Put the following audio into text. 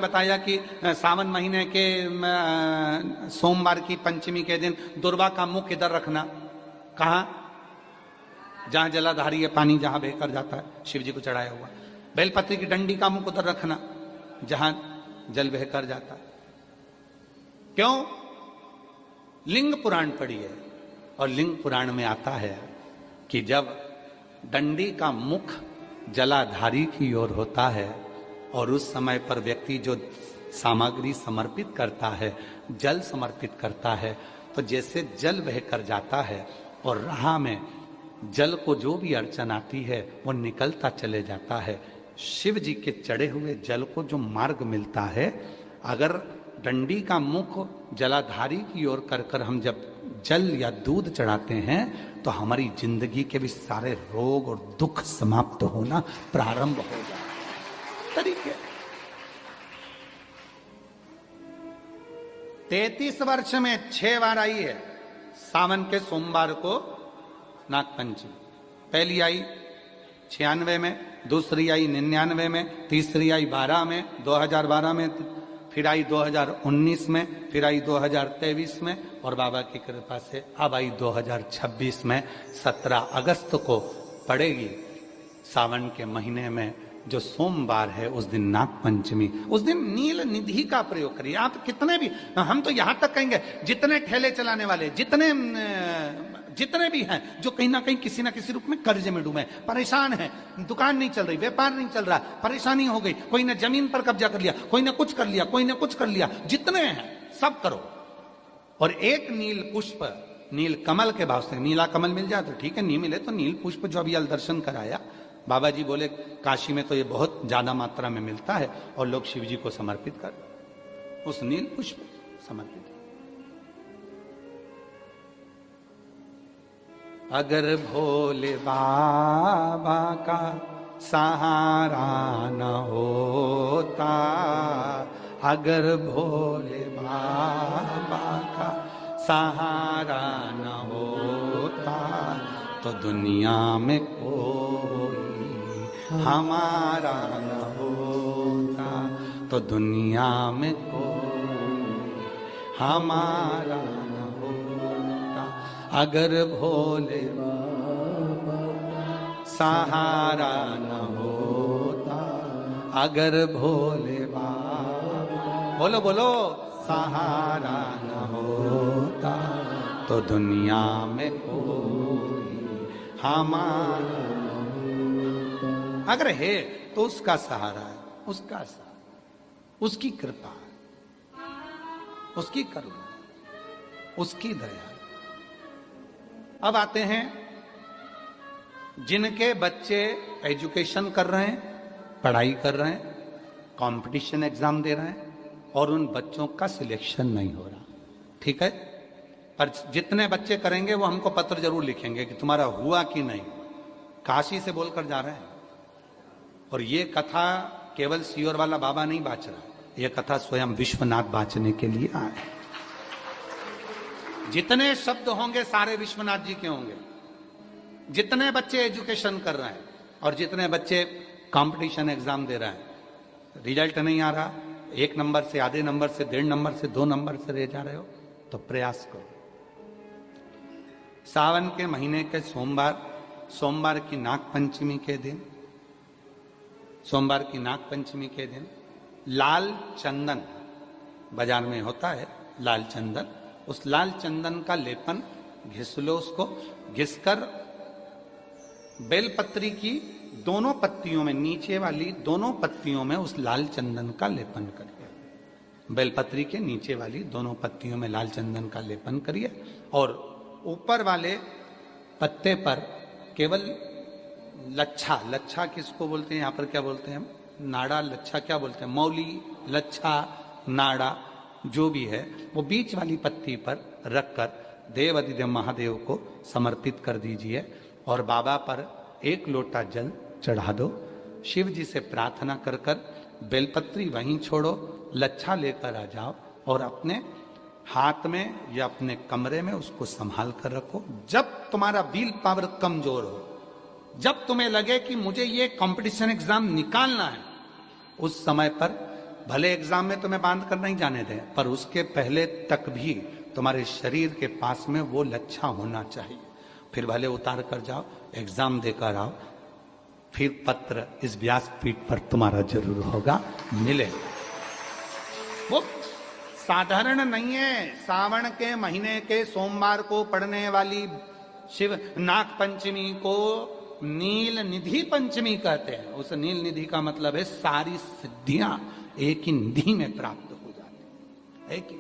बताया कि सावन महीने के सोमवार की पंचमी के दिन दुर्वा का मुख इधर रखना। कहा? जहां जलाधारी है, पानी जहां बहकर जाता है, शिव जी को चढ़ाया हुआ। बेलपत्री की डंडी का मुख उधर रखना जहां जल बहकर जाता है। क्यों? लिंग पुराण पढ़ी है और लिंग पुराण में आता है कि जब डंडी का मुख जलाधारी की ओर होता है और उस समय पर व्यक्ति जो सामग्री समर्पित करता है, जल समर्पित करता है, तो जैसे जल बहकर जाता है और राह में जल को जो भी अड़चन आती है वो निकलता चले जाता है। शिव जी के चढ़े हुए जल को जो मार्ग मिलता है, अगर डंडी का मुख जलाधारी की ओर कर हम जब जल या दूध चढ़ाते हैं तो हमारी जिंदगी के भी सारे रोग और दुख समाप्त होना प्रारंभ हो जाए। तरीके 33 वर्ष में 6 बार आई है सावन के सोमवार को नागपंचमी। पहली आई 96 में, दूसरी आई 99 में, तीसरी आई 12 में, 2012 में, फिर आई 2019 में, फिर आई 2023 में और बाबा की कृपा से अब आई 2026 में। 17 अगस्त को पड़ेगी सावन के महीने में जो सोमवार है, उस दिन नागपंचमी। उस दिन नील निधि का प्रयोग करिए। आप कितने भी, हम तो यहां तक कहेंगे जितने ठेले चलाने वाले, जितने भी हैं जो कहीं ना कहीं किसी ना किसी रूप में कर्ज में डूबे, परेशान हैं, दुकान नहीं चल रही, व्यापार नहीं चल रहा, परेशानी हो गई, कोई ने जमीन पर कब्जा कर लिया, कोई ने कुछ कर लिया, कोई ने कुछ कर लिया, जितने हैं सब करो और एक नील पुष्प, नील कमल के भाव से, नीला कमल मिल जाए तो ठीक है, नहीं मिले तो नील पुष्प जो अभी दर्शन कराया, बाबा जी बोले काशी में तो ये बहुत ज्यादा मात्रा में मिलता है और लोग शिव जी को समर्पित कर, उस नील पुष्प समर्पित। अगर भोले बाबा का सहारा न होता, अगर भोले बाबा का सहारा न होता तो दुनिया में कोई हमारा न होता, तो दुनिया में कोई हमारा न होता। अगर भोले बाबा सहारा न होता, अगर भोले बाबा, बोलो बोलो, सहारा न होता तो दुनिया में कोई हमारा, अगर है तो उसका सहारा है, उसका सहारा, उसकी कृपा, उसकी करुणा, उसकी दया। अब आते हैं जिनके बच्चे एजुकेशन कर रहे हैं, पढ़ाई कर रहे हैं, कंपटीशन एग्जाम दे रहे हैं और उन बच्चों का सिलेक्शन नहीं हो रहा, ठीक है, पर जितने बच्चे करेंगे वो हमको पत्र जरूर लिखेंगे कि तुम्हारा हुआ कि नहीं। काशी से बोलकर जा रहे हैं और ये कथा केवल सीओर वाला बाबा नहीं बाच रहा, ये कथा स्वयं विश्वनाथ बाचने के लिए आए। जितने शब्द होंगे सारे विश्वनाथ जी के होंगे। जितने बच्चे एजुकेशन कर रहे हैं और जितने बच्चे कंपटीशन एग्जाम दे रहे हैं, रिजल्ट नहीं आ रहा, 1 नंबर से, आधे नंबर से, 1.5 नंबर से, 2 नंबर से रह जा रहे हो, तो प्रयास करो। सावन के महीने के सोमवार की नागपंचमी के दिन, सोमवार की नागपंचमी के दिन लाल चंदन बाजार में होता है, लाल चंदन, उस लाल चंदन का लेपन घिस लो, उसको घिसकर बेलपत्री की दोनों पत्तियों में, नीचे वाली दोनों पत्तियों में उस लाल चंदन का लेपन करिए। बेलपत्री के नीचे वाली दोनों पत्तियों में लाल चंदन का लेपन करिए और ऊपर वाले पत्ते पर केवल लच्छा, लच्छा किसको बोलते हैं यहाँ पर, क्या बोलते हैं हम, नाड़ा, लच्छा क्या बोलते हैं, मौली, लच्छा, नाड़ा, जो भी है वो बीच वाली पत्ती पर रखकर देव अधिदेव महादेव को समर्पित कर दीजिए और बाबा पर 1 लोटा जल चढ़ा दो। शिव जी से प्रार्थना कर कर बेलपत्री वहीं छोड़ो, लच्छा लेकर आ जाओ और अपने हाथ में या अपने कमरे में उसको संभाल कर रखो। जब तुम्हारा विल पावर कमजोर हो, जब तुम्हें लगे कि मुझे ये कंपटीशन एग्जाम निकालना है, उस समय पर भले एग्जाम में तुम्हें बांध कर नहीं जाने दें, पर उसके पहले तक भी तुम्हारे शरीर के पास में वो लच्छा होना चाहिए। फिर भले उतार कर जाओ, एग्जाम देकर आओ, फिर पत्र इस व्यासपीठ पर तुम्हारा जरूर होगा, मिले। वो साधारण नहीं है। सावन के महीने के सोमवार को पड़ने वाली शिव नाग पंचमी को नील निधि पंचमी कहते हैं। उस नील निधि का मतलब है सारी सिद्धियां एक ही निधि में प्राप्त हो जाती है कि